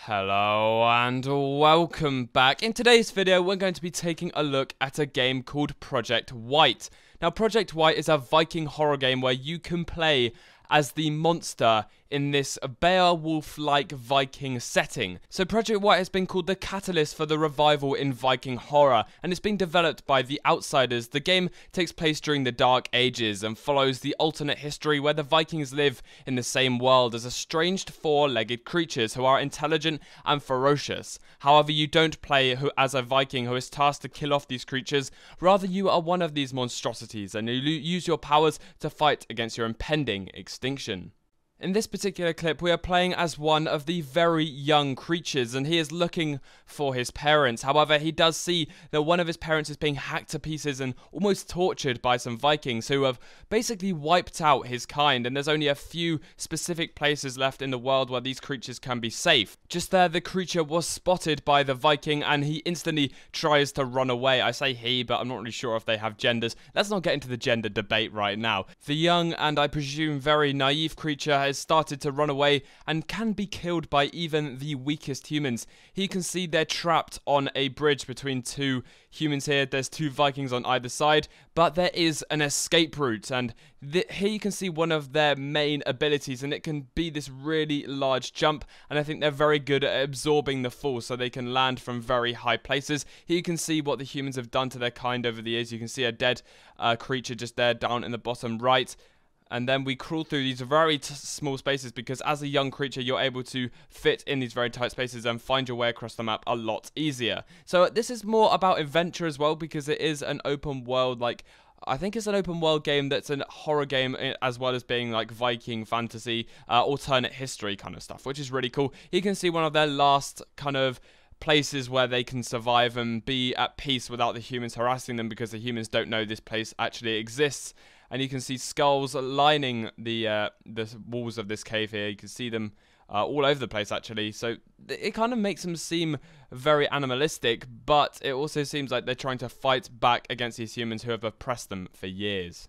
Hello and welcome back. In today's video, we're going to be taking a look at a game called Project Wight. Now, Project Wight is a Viking horror game where you can play as the monster in this Beowulf-like Viking setting. So Project Wight has been called the catalyst for the revival in Viking horror, and it's been developed by The Outsiders. The game takes place during the Dark Ages and follows the alternate history where the Vikings live in the same world as estranged four-legged creatures who are intelligent and ferocious. However, you don't play as a Viking who is tasked to kill off these creatures. Rather, you are one of these monstrosities and you use your powers to fight against your impending extinction. In this particular clip, we are playing as one of the very young creatures, and he is looking for his parents. However, he does see that one of his parents is being hacked to pieces and almost tortured by some Vikings who have basically wiped out his kind, and there's only a few specific places left in the world where these creatures can be safe. Just there, the creature was spotted by the Viking, and he instantly tries to run away. I say he, but I'm not really sure if they have genders. Let's not get into the gender debate right now. The young and I presume very naive creature has started to run away and can be killed by even the weakest humans. Here you can see they're trapped on a bridge between two humans here. There's two Vikings on either side, but there is an escape route, and here you can see one of their main abilities, and it can be this really large jump, and I think they're very good at absorbing the fall so they can land from very high places. Here you can see what the humans have done to their kind over the years. You can see a dead creature just there down in the bottom right. And then we crawl through these very small spaces because as a young creature, you're able to fit in these very tight spaces and find your way across the map a lot easier. So this is more about adventure as well because it is an open world, I think it's an open world game that's a horror game as well as being like Viking fantasy, alternate history kind of stuff, which is really cool. You can see one of their last kind of places where they can survive and be at peace without the humans harassing them because the humans don't know this place actually exists. And you can see skulls lining the walls of this cave here. You can see them all over the place, actually. So it kind of makes them seem very animalistic, but it also seems like they're trying to fight back against these humans who have oppressed them for years.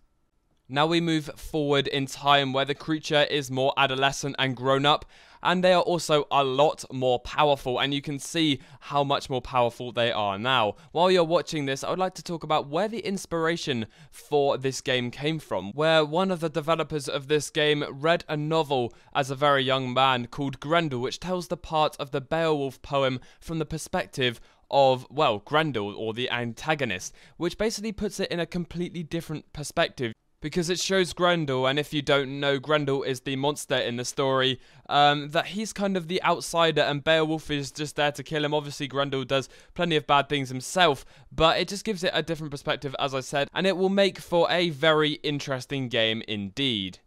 Now we move forward in time where the creature is more adolescent and grown up, and they are also a lot more powerful, and you can see how much more powerful they are now. While you're watching this, I would like to talk about where the inspiration for this game came from, where one of the developers of this game read a novel as a very young man called Grendel, which tells the part of the Beowulf poem from the perspective of, well, Grendel, or the antagonist, which basically puts it in a completely different perspective. Because it shows Grendel, and if you don't know, Grendel is the monster in the story, that he's kind of the outsider and Beowulf is just there to kill him. Obviously, Grendel does plenty of bad things himself, but it just gives it a different perspective, as I said, and it will make for a very interesting game indeed.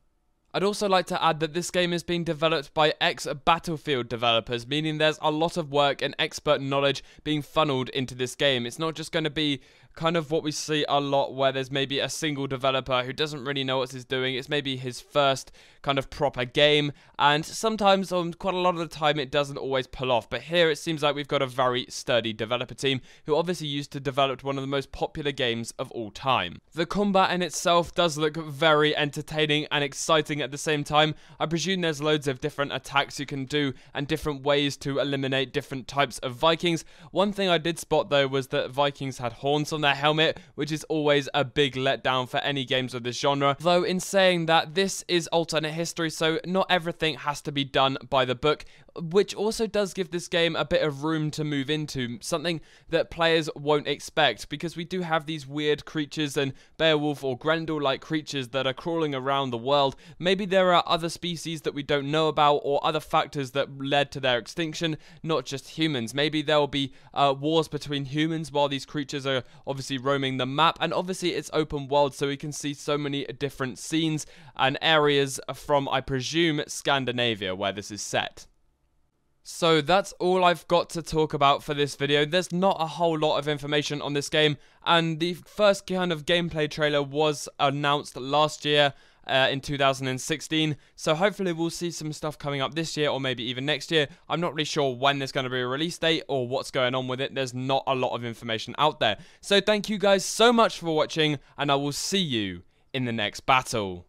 I'd also like to add that this game is being developed by ex-Battlefield developers, meaning there's a lot of work and expert knowledge being funneled into this game. It's not just going to be kind of what we see a lot where there's maybe a single developer who doesn't really know what he's doing. It's maybe his first kind of proper game, and sometimes, quite a lot of the time, it doesn't always pull off. But here it seems like we've got a very sturdy developer team who obviously used to develop one of the most popular games of all time. The combat in itself does look very entertaining and exciting at the same time. I presume there's loads of different attacks you can do and different ways to eliminate different types of Vikings. One thing I did spot though was that Vikings had horns on their helmet, which is always a big letdown for any games of this genre. Though in saying that, this is alternate history, so not everything has to be done by the book, which also does give this game a bit of room to move into, something that players won't expect, because we do have these weird creatures and Beowulf or Grendel-like creatures that are crawling around the world. Maybe there are other species that we don't know about, or other factors that led to their extinction, not just humans. Maybe there will be wars between humans while these creatures are obviously roaming the map, and obviously it's open world, so we can see so many different scenes and areas from, I presume, Scandinavia, where this is set. So that's all I've got to talk about for this video. There's not a whole lot of information on this game, and the first kind of gameplay trailer was announced last year in 2016, so hopefully we'll see some stuff coming up this year or maybe even next year. I'm not really sure when there's going to be a release date or what's going on with it. There's not a lot of information out there. So thank you guys so much for watching, and I will see you in the next battle.